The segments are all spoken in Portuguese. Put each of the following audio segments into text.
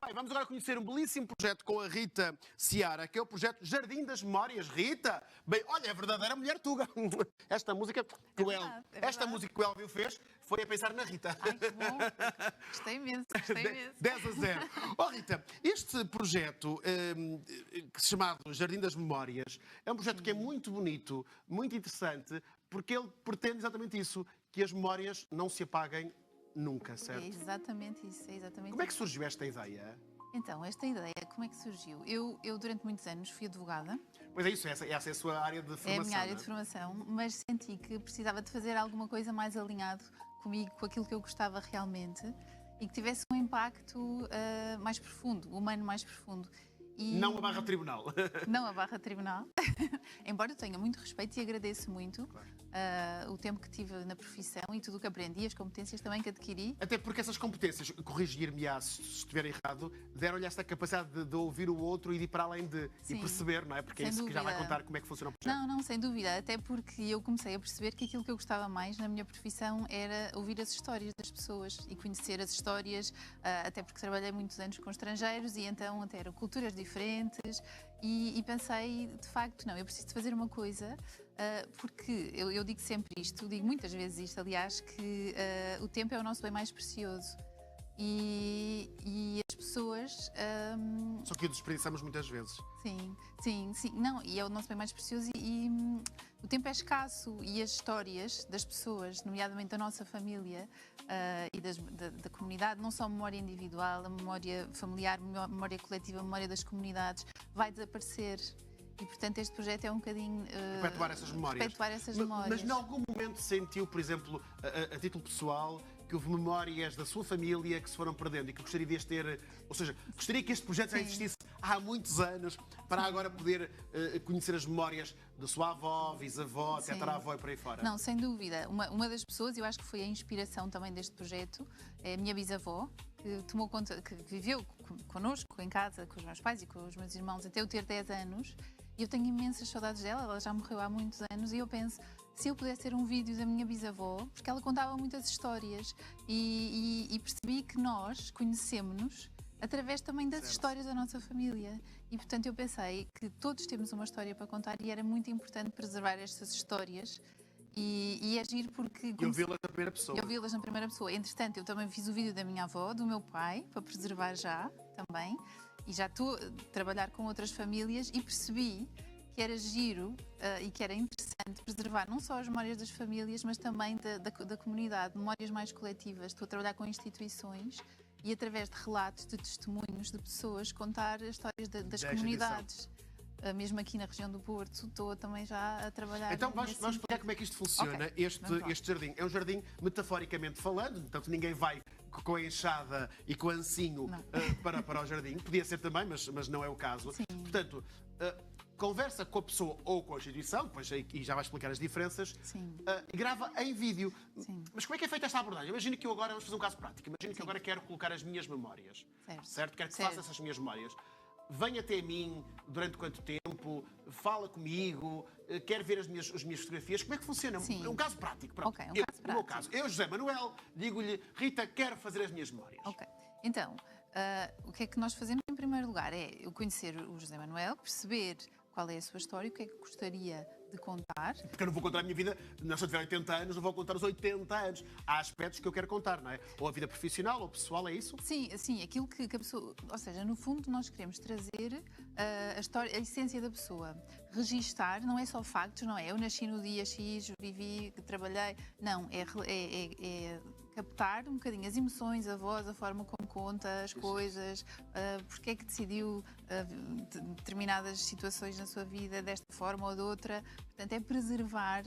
Bem, vamos agora conhecer um belíssimo projeto com a Rita Seara, que é o projeto Jardim das Memórias. Rita, bem, olha, é a verdadeira mulher tuga. Esta música que o esta música que o Elvio fez foi a pensar na Rita. Ai, que bom. Gostei imenso, gostei imenso. 10-0. Oh, Rita, este projeto, chamado Jardim das Memórias, é um projeto que é muito bonito, muito interessante, porque ele pretende exatamente isso, que as memórias não se apaguem nunca, certo? É exatamente isso, é exatamente Como é que isso. surgiu esta ideia? Então, esta ideia, como é que surgiu? Eu durante muitos anos fui advogada. Pois é isso, essa é a sua área de formação. É a minha área não é? de formação, mas senti que precisava de fazer alguma coisa mais alinhado comigo, com aquilo que eu gostava realmente e que tivesse um impacto mais profundo, humano mais profundo. E Não a barra tribunal. não a barra tribunal, embora eu tenha muito respeito e agradeço muito o tempo que tive na profissão e tudo o que aprendi, as competências também que adquiri. Até porque essas competências, corrigir-me-á se estiver errado, deram-lhe esta capacidade de ouvir o outro e de ir para além de Sim, e perceber, não é? Porque é sem isso que já vai dúvida. contar como é que funciona o projeto. Não, sem dúvida, até porque eu comecei a perceber que aquilo que eu gostava mais na minha profissão era ouvir as histórias das pessoas e conhecer as histórias, até porque trabalhei muitos anos com estrangeiros e então até eram culturas diferentes e pensei, de facto, não, eu preciso de fazer uma coisa, porque eu digo sempre isto, digo muitas vezes isto, aliás, que o tempo é o nosso bem mais precioso e as pessoas... Só que o desperdiçamos muitas vezes. Sim. Não, e é o nosso bem mais precioso e o tempo é escasso e as histórias das pessoas, nomeadamente da nossa família e da comunidade, não só a memória individual, a memória familiar, a memória coletiva, a memória das comunidades, vai desaparecer. E, portanto, este projeto é um bocadinho... Perpetuar essas memórias. Perpetuar essas memórias. Mas, em algum momento sentiu, por exemplo, a título pessoal, que houve memórias da sua família que se foram perdendo e que gostaria de as ter... Ou seja, gostaria que este projeto já existisse há muitos anos para agora poder conhecer as memórias da sua avó, bisavó, tetaravó e por aí fora? Não, sem dúvida. Uma das pessoas, eu acho que foi a inspiração também deste projeto, é a minha bisavó, que tomou conta, que viveu connosco em casa, com os meus pais e com os meus irmãos até eu ter 10 anos. E eu tenho imensas saudades dela, ela já morreu há muitos anos e eu penso, se eu pudesse ter um vídeo da minha bisavó, porque ela contava muitas histórias e percebi que nós conhecemos-nos através também das histórias da nossa família. E, portanto, eu pensei que todos temos uma história para contar e era muito importante preservar estas histórias e agir porque... E ouvi-las na primeira pessoa. Eu ouvi-las na primeira pessoa. Entretanto, eu também fiz o vídeo da minha avó, do meu pai, para preservar já também. E já estou a trabalhar com outras famílias e percebi que era giro e que era interessante preservar não só as memórias das famílias, mas também da comunidade, memórias mais coletivas. Estou a trabalhar com instituições e através de relatos, de testemunhos de pessoas, contar as histórias das comunidades. Mesmo aqui na região do Porto, estou também já a trabalhar. Então vamos explicar como é que isto funciona. Okay, este jardim é um jardim metaforicamente falando, portanto ninguém vai com a enxada e com o ancinho para o jardim. Podia ser também, mas não é o caso. Sim. Portanto, conversa com a pessoa ou com a instituição, depois aí já vai explicar as diferenças, e grava em vídeo. Sim. Mas como é que é feita esta abordagem? Imagina que eu agora, vamos fazer um caso prático, imagina que eu agora quero colocar as minhas memórias. Certo? Quero que faça essas minhas memórias. Vem até mim durante quanto tempo, fala comigo, quer ver as minhas fotografias. Como é que funciona? Sim. Um caso prático. Pronto. Okay, caso prático. No meu caso, eu, José Manuel, digo-lhe, Rita, quero fazer as minhas memórias. Ok. Então, o que é que nós fazemos em primeiro lugar? É eu conhecer o José Manuel, perceber qual é a sua história, o que é que gostaria de contar. Porque eu não vou contar a minha vida, se eu tiver 80 anos, não vou contar os 80 anos. Há aspectos que eu quero contar, não é? Ou a vida profissional, ou pessoal, é isso? Sim, aquilo que a pessoa... Ou seja, no fundo, nós queremos trazer a história, a essência da pessoa. Registar, não é só factos, não é? Eu nasci no dia X, vivi, trabalhei... Não, é captar um bocadinho as emoções, a voz, a forma como conta as coisas, porque é que decidiu determinadas situações na sua vida desta forma ou de outra. Portanto, é preservar,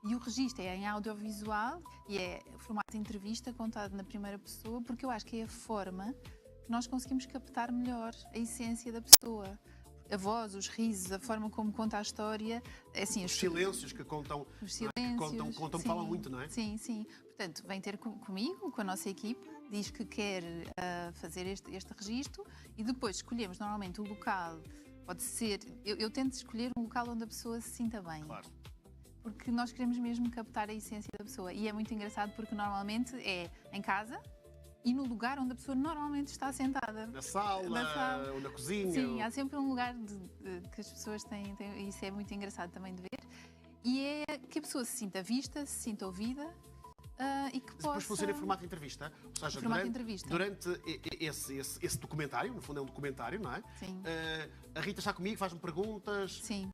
e o registro é em audiovisual e é formato de entrevista contado na primeira pessoa, porque eu acho que é a forma que nós conseguimos captar melhor a essência da pessoa. A voz, os risos, a forma como conta a história, é assim... Os silêncios que contam, os silêncios, contam falam muito, não é? Sim. Portanto, vem ter comigo, com a nossa equipe, diz que quer fazer este registro e depois escolhemos normalmente o local. Pode ser... Eu tento escolher um local onde a pessoa se sinta bem. Claro. Porque nós queremos mesmo captar a essência da pessoa. E é muito engraçado porque normalmente é em casa, e no lugar onde a pessoa normalmente está sentada. Na sala, ou na cozinha. Sim, há sempre um lugar que as pessoas têm, e isso é muito engraçado também de ver. E é que a pessoa se sinta vista, se sinta ouvida e que possa... Depois funciona em formato de entrevista. Ou seja, formato de entrevista. durante esse documentário, no fundo é um documentário, não é? Sim. A Rita está comigo, faz-me perguntas, Sim.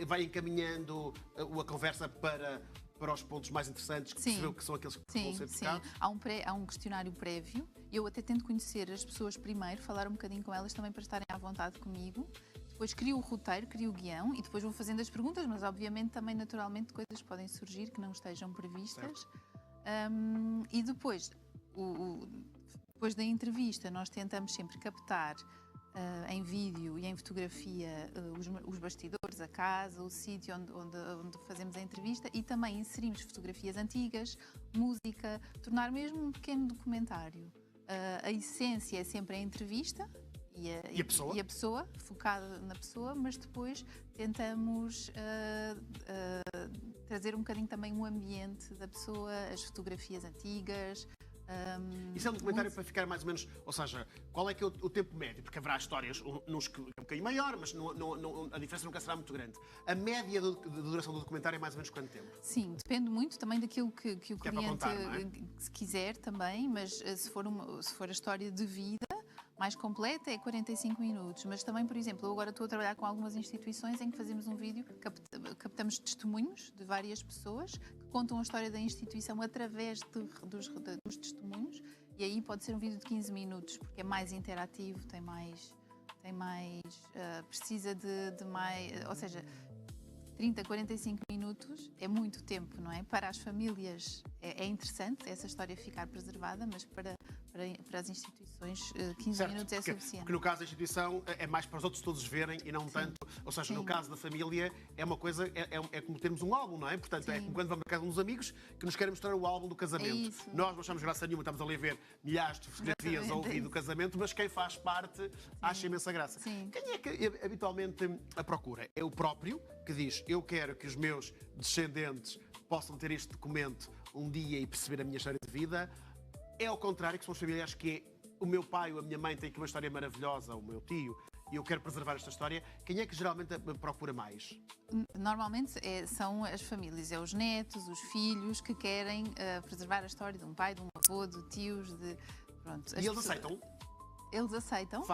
vai encaminhando a conversa para os pontos mais interessantes, que percebeu que são aqueles que vão ser tocados. Há um questionário prévio. Eu até tento conhecer as pessoas primeiro, falar um bocadinho com elas também para estarem à vontade comigo. Depois crio o roteiro, crio o guião e depois vou fazendo as perguntas, mas obviamente também naturalmente coisas podem surgir que não estejam previstas. E depois, depois da entrevista, nós tentamos sempre captar em vídeo e em fotografia os bastidores, a casa, o sítio onde fazemos a entrevista e também inserimos fotografias antigas, música, tornar mesmo um pequeno documentário. A essência é sempre a entrevista e a pessoa, focada na pessoa, mas depois tentamos trazer um bocadinho também o ambiente da pessoa, as fotografias antigas. Isso é um documentário para ficar mais ou menos, ou seja, qual é que é o tempo médio? Porque haverá histórias, uns que é um bocadinho maior, mas a diferença nunca será muito grande. A média de duração do documentário é mais ou menos quanto tempo? Sim, depende muito também daquilo que o cliente contar, quiser também, mas se for a história de vida mais completa é 45 minutos, mas também, por exemplo, eu agora estou a trabalhar com algumas instituições em que fazemos um vídeo, captamos testemunhos de várias pessoas que contam a história da instituição através dos testemunhos e aí pode ser um vídeo de 15 minutos, porque é mais interativo, precisa de mais, ou seja, 30, 45 minutos é muito tempo, não é? Para as famílias é interessante essa história ficar preservada, mas para as instituições 15 minutos é suficiente. Porque no caso da instituição é mais para os outros todos verem e não tanto, ou seja, no caso da família é uma coisa, é como termos um álbum, não é? Portanto, é como quando vamos a casa de uns amigos que nos querem mostrar o álbum do casamento. Nós não achamos graça nenhuma, estamos ali a ver milhares de fotografias a ouvir do casamento, mas quem faz parte acha imensa graça. Sim. Quem é que habitualmente a procura? É o próprio que diz, eu quero que os meus descendentes possam ter este documento um dia e perceber a minha história de vida. É ao contrário, que são os familiares que o meu pai ou a minha mãe têm aqui uma história maravilhosa, o meu tio, e eu quero preservar esta história. Quem é que geralmente procura mais? Normalmente são as famílias, os netos, os filhos que querem preservar a história de um pai, de um avô, de tios, pronto. E eles aceitam? Eles aceitam.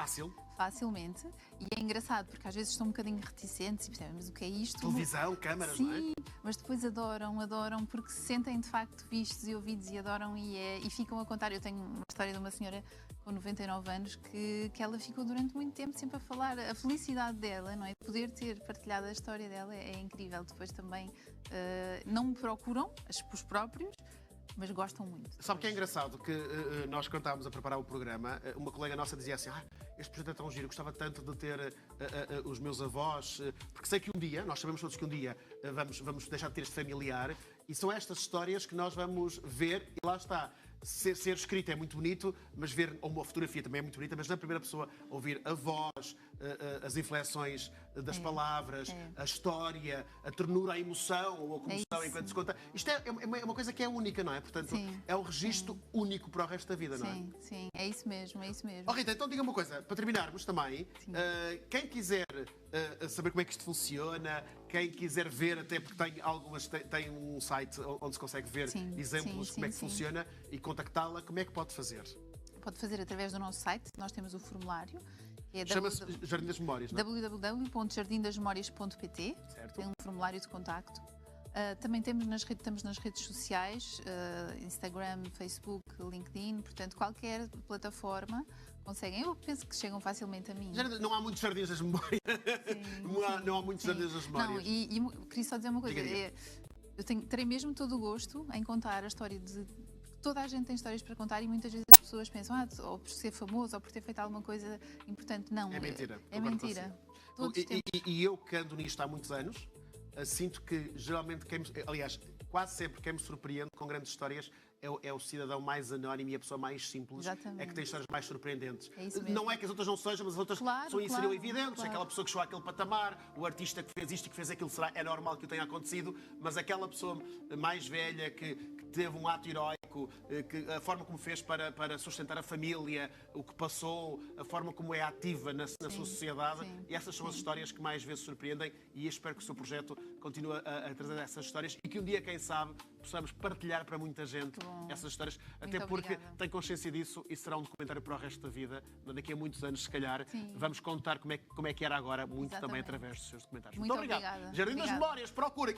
Facilmente. E é engraçado, porque às vezes estão um bocadinho reticentes e percebem, mas o que é isto? Televisão, câmaras, sim, não é? Mas depois adoram, porque se sentem de facto vistos e ouvidos e adoram e ficam a contar. Eu tenho uma história de uma senhora com 99 anos que ela ficou durante muito tempo sempre a falar a felicidade dela, não é? Poder ter partilhado a história dela é incrível. Depois também não me procuram, os próprios, mas gostam muito. Sabe o que é engraçado? Que nós, quando estávamos a preparar o programa, uma colega nossa dizia assim, este projeto é tão giro, gostava tanto de ter os meus avós, porque sei que um dia, nós sabemos todos que um dia vamos deixar de ter este familiar, e são estas histórias que nós vamos ver, e lá está. Ser escrito é muito bonito, mas ver uma fotografia também é muito bonita, mas na primeira pessoa ouvir a voz, as inflexões das palavras, a história, a ternura, a emoção ou a comoção enquanto se conta. Isto é uma coisa que é única, não é? Portanto, é um registro único para o resto da vida, não é? Sim, é isso mesmo. Rita, então diga uma coisa, para terminarmos também, quem quiser saber como é que isto funciona, quem quiser ver, até porque tem um site onde se consegue ver exemplos de como é que funciona e contactá-la, como é que pode fazer? Pode fazer através do nosso site, nós temos o formulário. Chama-se Jardim das Memórias, não é? www.jardindasmemorias.pt. Tem um formulário de contacto. Também estamos nas redes sociais, Instagram, Facebook, LinkedIn, portanto qualquer plataforma conseguem. Eu penso que chegam facilmente a mim. Não há muitos jardins das memórias. Não há muitos jardins das memórias. Não, e queria só dizer uma coisa. Eu terei mesmo todo o gosto em contar a história de... Toda a gente tem histórias para contar e muitas vezes as pessoas pensam, ou por ser famoso, ou por ter feito alguma coisa importante. Não, é mentira. É mentira. E eu que ando nisto há muitos anos, sinto que geralmente, aliás, quase sempre quem me surpreende com grandes histórias é o cidadão mais anónimo e a pessoa mais simples. Exatamente. É que tem histórias mais surpreendentes. É isso mesmo. Não é que as outras não sejam, mas as outras seriam evidentes. Aquela pessoa que chegou àquele patamar, o artista que fez isto e que fez aquilo, é normal que o tenha acontecido, mas aquela pessoa mais velha que teve um ato heroico, a forma como fez para sustentar a família, o que passou, a forma como é ativa na sua sociedade. E essas são as histórias que mais vezes surpreendem e espero que o seu projeto continue a trazer essas histórias e que um dia, quem sabe, possamos partilhar para muita gente essas histórias, até porque tem consciência disso e será um documentário para o resto da vida. Daqui a muitos anos, se calhar, vamos contar como é que era agora, muito também através dos seus documentários. Muito obrigado. Obrigada. Jardim das Memórias, procurem.